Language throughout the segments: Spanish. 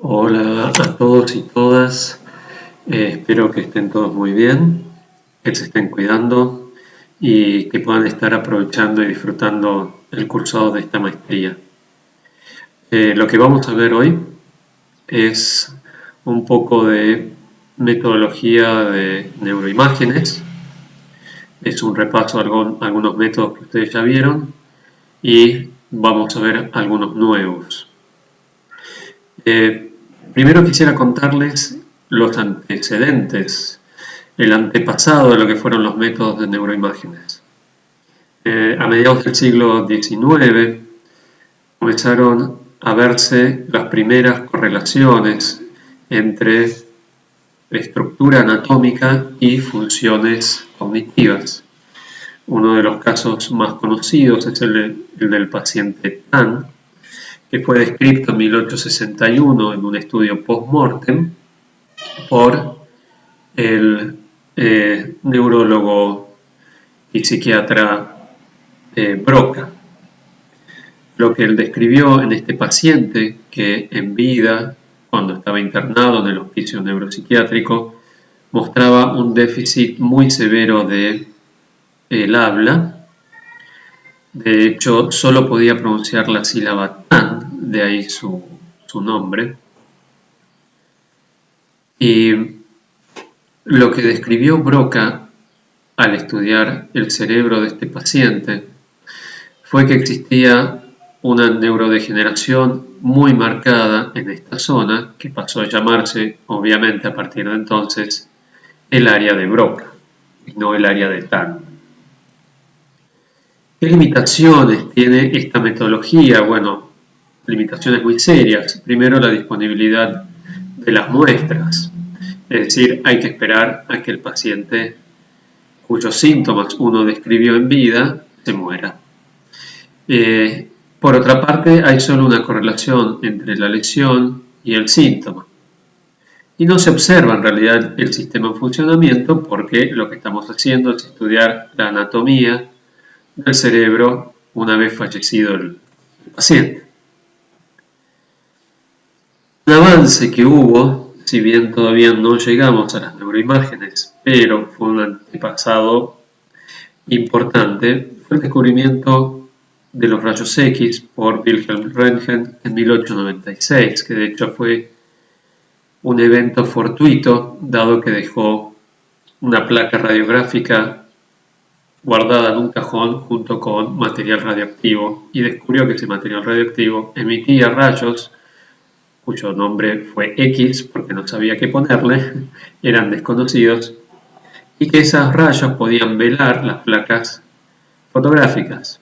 Hola a todos y todas, espero que estén todos muy bien, que se estén cuidando y que puedan estar aprovechando y disfrutando el cursado de esta maestría. Lo que vamos a ver hoy es un poco de metodología de neuroimágenes, es un repaso a algunos métodos que ustedes ya vieron y vamos a ver algunos nuevos. Eh, Primero quisiera contarles los antecedentes, el antepasado de lo que fueron los métodos de neuroimágenes. A mediados del siglo XIX comenzaron a verse las primeras correlaciones entre estructura anatómica y funciones cognitivas. Uno de los casos más conocidos es el del paciente Tan, que fue descrito en 1861 en un estudio post-mortem por el neurólogo y psiquiatra Broca. Lo que él describió en este paciente que en vida, cuando estaba internado en el hospicio neuropsiquiátrico, mostraba un déficit muy severo del habla. De hecho, solo podía pronunciar la sílaba tan, de ahí su nombre. Y lo que describió Broca al estudiar el cerebro de este paciente fue que existía una neurodegeneración muy marcada en esta zona que pasó a llamarse, obviamente a partir de entonces, el área de Broca y no el área de Tan. ¿Qué limitaciones tiene esta metodología? Bueno, limitaciones muy serias. Primero, la disponibilidad de las muestras. Es decir, hay que esperar a que el paciente cuyos síntomas uno describió en vida se muera. Por otra parte, hay solo una correlación entre la lesión y el síntoma. Y no se observa en realidad el sistema en funcionamiento porque lo que estamos haciendo es estudiar la anatomía del cerebro una vez fallecido el paciente. Un avance que hubo, si bien todavía no llegamos a las neuroimágenes, pero fue un antepasado importante, fue el descubrimiento de los rayos X por Wilhelm Röntgen en 1896, que de hecho fue un evento fortuito, dado que dejó una placa radiográfica guardada en un cajón junto con material radioactivo y descubrió que ese material radioactivo emitía rayos cuyo nombre fue X porque no sabía qué ponerle, eran desconocidos, y que esos rayos podían velar las placas fotográficas.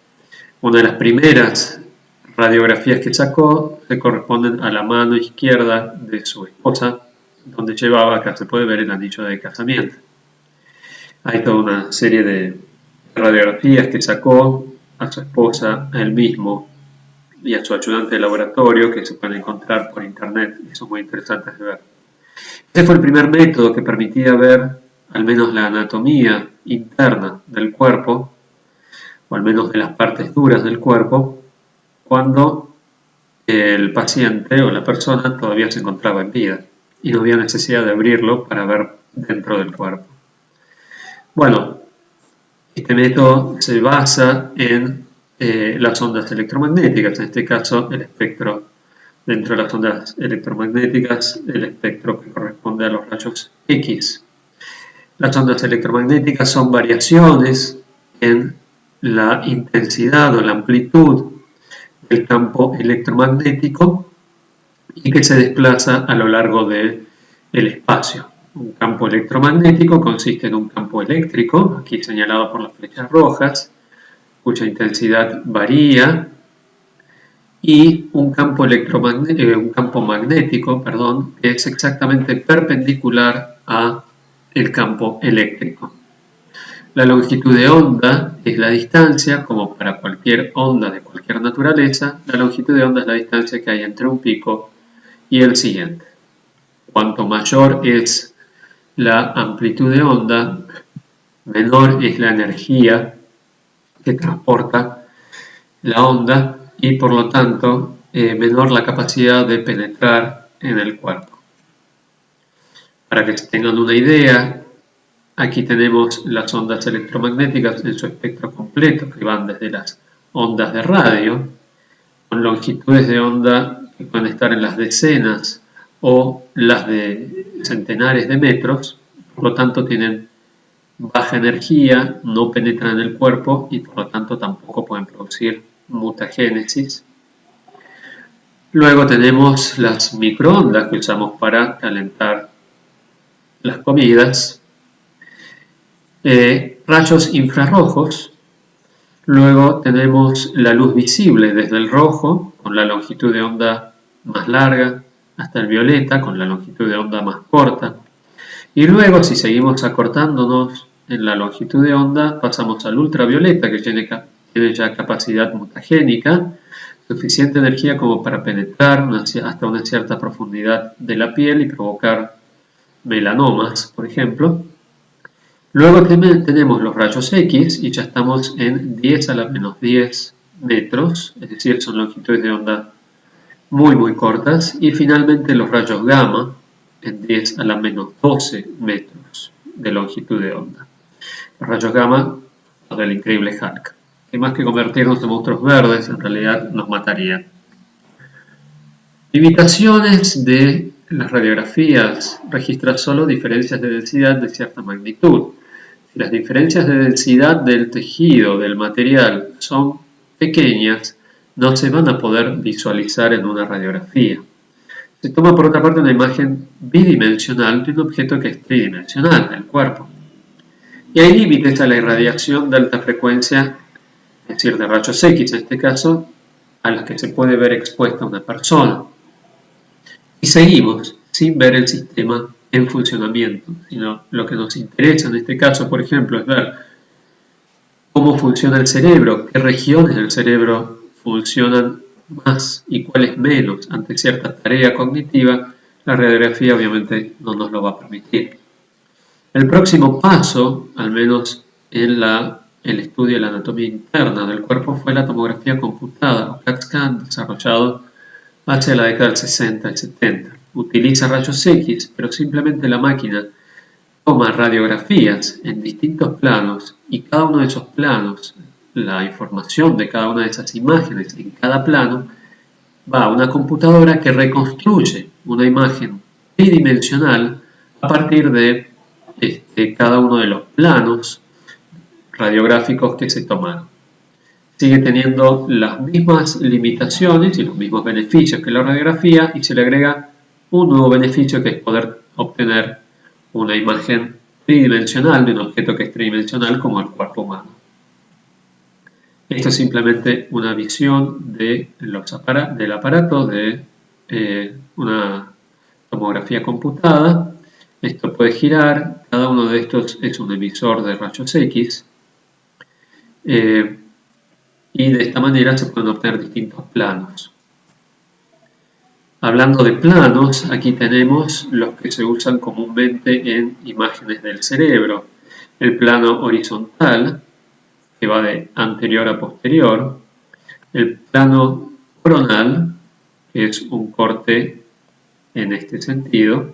Una de las primeras radiografías que sacó se corresponden a la mano izquierda de su esposa, donde llevaba, acá se puede ver el anillo de casamiento. Hay toda una serie de radiografías que sacó a su esposa, a él mismo y a su ayudante de laboratorio, que se pueden encontrar por internet y son muy interesantes de ver. Este fue el primer método que permitía ver al menos la anatomía interna del cuerpo, o al menos de las partes duras del cuerpo, cuando el paciente o la persona todavía se encontraba en vida y no había necesidad de abrirlo para ver dentro del cuerpo. Bueno, este método se basa en las ondas electromagnéticas, en este caso el espectro, dentro de las ondas electromagnéticas, el espectro que corresponde a los rayos X. Las ondas electromagnéticas son variaciones en la intensidad o la amplitud del campo electromagnético y que se desplaza a lo largo del espacio. Un campo electromagnético consiste en un campo eléctrico, aquí señalado por las flechas rojas, cuya intensidad varía, y un campo magnético, que es exactamente perpendicular a el campo eléctrico. La longitud de onda es la distancia, como para cualquier onda de cualquier naturaleza, la longitud de onda es la distancia que hay entre un pico y el siguiente. Cuanto mayor es la amplitud de onda, menor es la energía que transporta la onda y por lo tanto menor la capacidad de penetrar en el cuerpo. Para que tengan una idea, aquí tenemos las ondas electromagnéticas en su espectro completo, que van desde las ondas de radio, con longitudes de onda que pueden estar en las decenas o las de centenares de metros, por lo tanto tienen baja energía, no penetran en el cuerpo y por lo tanto tampoco pueden producir mutagénesis. Luego tenemos las microondas que usamos para calentar las comidas, rayos infrarrojos. Luego tenemos la luz visible desde el rojo con la longitud de onda más larga hasta el violeta con la longitud de onda más corta. Y luego, si seguimos acortándonos en la longitud de onda, pasamos al ultravioleta, que tiene ya capacidad mutagénica, suficiente energía como para penetrar hasta una cierta profundidad de la piel y provocar melanomas, por ejemplo. Luego tenemos los rayos X y ya estamos en 10 a la menos 10 metros, es decir, son longitudes de onda muy cortas. Y finalmente los rayos gamma en 10 a la menos 12 metros de longitud de onda. Los rayos gamma, los del increíble Hulk, que más que convertirnos en monstruos verdes, en realidad nos matarían. Limitaciones de las radiografías: registran solo diferencias de densidad de cierta magnitud. Si las diferencias de densidad del tejido, del material, son pequeñas, no se van a poder visualizar en una radiografía. Se toma por otra parte una imagen bidimensional de un objeto que es tridimensional, el cuerpo. Y hay límites a la irradiación de alta frecuencia, es decir, de rayos X en este caso, a los que se puede ver expuesta una persona. Y seguimos sin ver el sistema en funcionamiento, sino lo que nos interesa en este caso, por ejemplo, es ver cómo funciona el cerebro, qué regiones del cerebro funcionan más y cuáles menos ante cierta tarea cognitiva. La radiografía obviamente no nos lo va a permitir. El próximo paso, al menos en el estudio de la anatomía interna del cuerpo, fue la tomografía computada o CAT scan, desarrollado hacia la década del 60 y 70. Utiliza rayos X, pero simplemente la máquina toma radiografías en distintos planos y cada uno de esos planos, la información de cada una de esas imágenes en cada plano, va a una computadora que reconstruye una imagen tridimensional a partir de cada uno de los planos radiográficos que se tomaron. Sigue teniendo las mismas limitaciones y los mismos beneficios que la radiografía, y se le agrega un nuevo beneficio, que es poder obtener una imagen tridimensional de un objeto que es tridimensional como el cuerpo humano. Esto es simplemente una visión del aparato de una tomografía computada. Esto puede girar, cada uno de estos es un emisor de rayos X, y de esta manera se pueden obtener distintos planos. Hablando de planos, aquí tenemos los que se usan comúnmente en imágenes del cerebro. El plano horizontal, que va de anterior a posterior. El plano coronal, que es un corte en este sentido.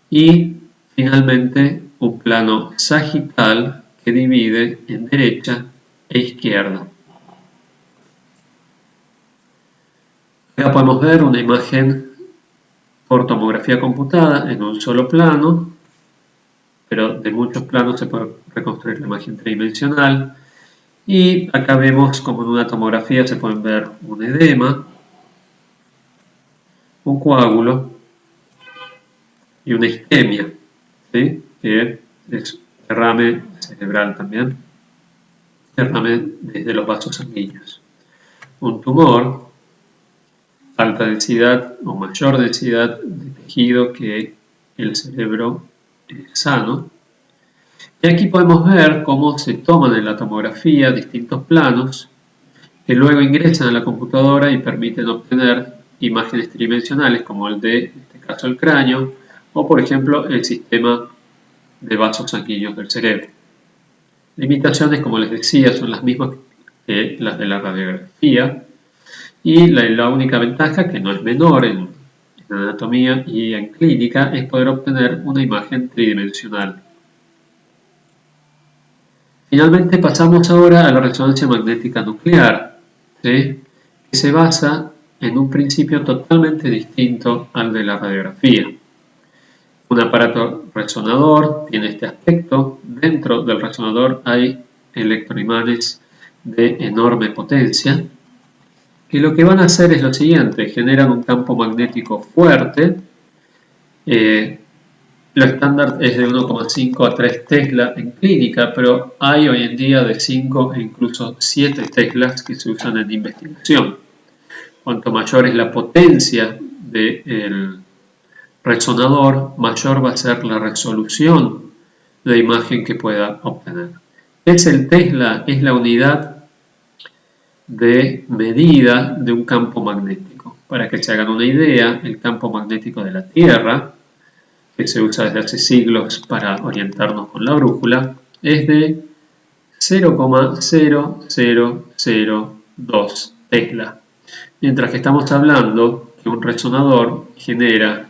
Y finalmente un plano sagital que divide en derecha e izquierda. Acá podemos ver una imagen por tomografía computada en un solo plano, pero de muchos planos se puede reconstruir la imagen tridimensional. Y acá vemos como en una tomografía se pueden ver un edema, un coágulo y una isquemia, ¿sí? Que es derrame cerebral también, derrame desde los vasos sanguíneos. Un tumor, alta densidad o mayor densidad de tejido que el cerebro sano. Y aquí podemos ver cómo se toman en la tomografía distintos planos que luego ingresan a la computadora y permiten obtener imágenes tridimensionales como el de, en este caso, el cráneo, o por ejemplo el sistema de vasos sanguíneos del cerebro. Limitaciones, como les decía, son las mismas que las de la radiografía, y la única ventaja, que no es menor en en anatomía y en clínica es poder obtener una imagen tridimensional. Finalmente pasamos ahora a la resonancia magnética nuclear, ¿sí?, que se basa en un principio totalmente distinto al de la radiografía. Un aparato resonador tiene este aspecto. Dentro del resonador hay electroimanes de enorme potencia, que lo que van a hacer es lo siguiente: generan un campo magnético fuerte. Lo estándar es de 1,5 a 3 Tesla en clínica, pero hay hoy en día de 5 e incluso 7 Teslas que se usan en investigación. Cuanto mayor es la potencia del resonador, mayor va a ser la resolución de imagen que pueda obtener. El Tesla es la unidad de medida de un campo magnético. Para que se hagan una idea, el campo magnético de la Tierra, que se usa desde hace siglos para orientarnos con la brújula, es de 0,0002 Tesla. Mientras que estamos hablando que un resonador genera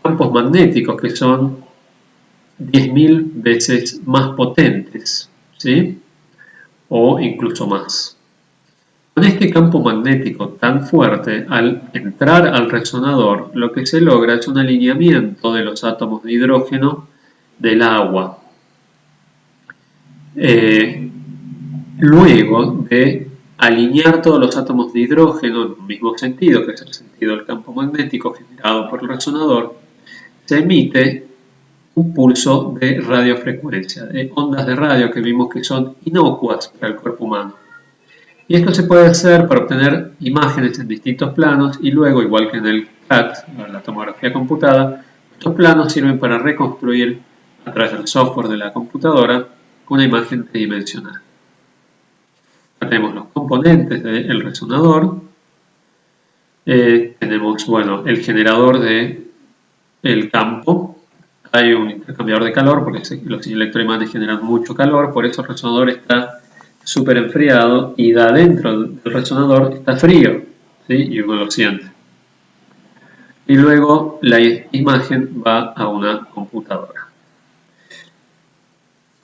campos magnéticos que son 10.000 veces más potentes, ¿sí?, o incluso más. Con este campo magnético tan fuerte, al entrar al resonador, lo que se logra es un alineamiento de los átomos de hidrógeno del agua. Luego de alinear todos los átomos de hidrógeno en un mismo sentido, que es el sentido del campo magnético generado por el resonador, se emite un pulso de radiofrecuencia, de ondas de radio que vimos que son inocuas para el cuerpo humano. Y esto se puede hacer para obtener imágenes en distintos planos y luego, igual que en el CAT, la tomografía computada, estos planos sirven para reconstruir a través del software de la computadora una imagen tridimensional. Acá tenemos los componentes del resonador. Tenemos, el generador del campo. Hay un intercambiador de calor porque los electroimanes generan mucho calor, por eso el resonador está súper enfriado y de adentro del resonador está frío, ¿sí?, y uno lo siente. Y luego la imagen va a una computadora.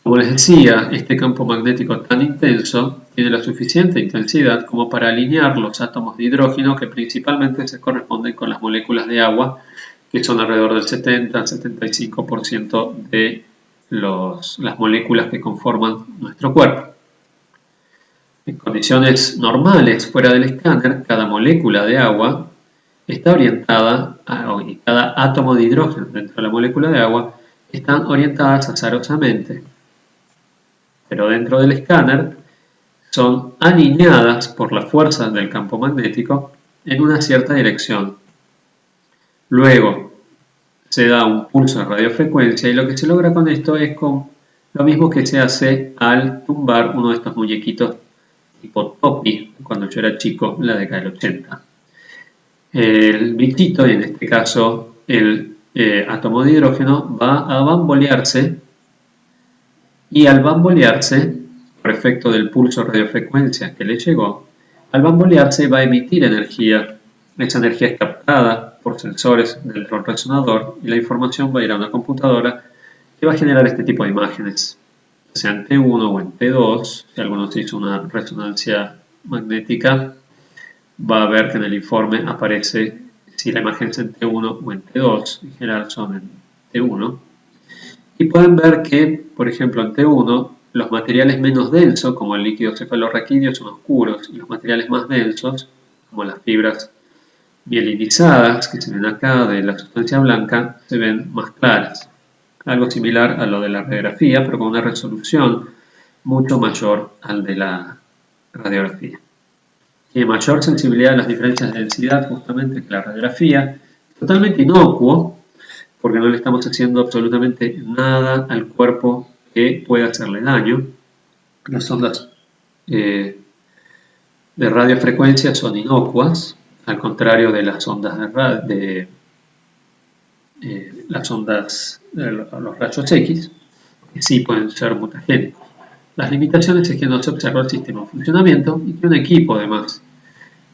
Como les decía, este campo magnético tan intenso tiene la suficiente intensidad como para alinear los átomos de hidrógeno que principalmente se corresponden con las moléculas de agua, que son alrededor del 70-75% de las moléculas que conforman nuestro cuerpo. En condiciones normales fuera del escáner, cada molécula de agua está orientada, y cada átomo de hidrógeno dentro de la molécula de agua están orientadas azarosamente. Pero dentro del escáner son alineadas por la fuerza del campo magnético en una cierta dirección. Luego se da un pulso de radiofrecuencia y lo que se logra con esto es lo mismo que se hace al tumbar uno de estos muñequitos tipo Topi, cuando yo era chico, en la década del 80. El bichito, y en este caso el átomo de hidrógeno, va a bambolearse, y al bambolearse, por efecto del pulso de radiofrecuencia que le llegó, al bambolearse va a emitir energía. Esa energía es captada por sensores dentro del resonador y la información va a ir a una computadora que va a generar este tipo de imágenes, sea en T1 o en T2. Si alguno se hizo una resonancia magnética, va a ver que en el informe aparece si la imagen es en T1 o en T2, en general son en T1. Y pueden ver que, por ejemplo, en T1, los materiales menos densos, como el líquido cefalorraquídeo, son oscuros, y los materiales más densos, como las fibras mielinizadas, que se ven acá de la sustancia blanca, se ven más claras. Algo similar a lo de la radiografía, pero con una resolución mucho mayor al de la radiografía. Tiene mayor sensibilidad a las diferencias de densidad justamente que la radiografía, totalmente inocuo, porque no le estamos haciendo absolutamente nada al cuerpo que pueda hacerle daño. Las ondas de radiofrecuencia son inocuas, al contrario de las ondas los rayos X, que sí pueden ser mutagénicos. Las limitaciones es que no se observa el sistema en funcionamiento y que un equipo, además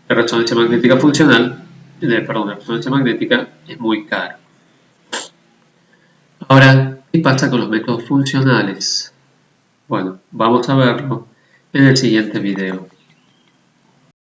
de resonancia magnética funcional, perdón, la resonancia magnética es muy caro. Ahora, ¿qué pasa con los métodos funcionales? Bueno, vamos a verlo en el siguiente video.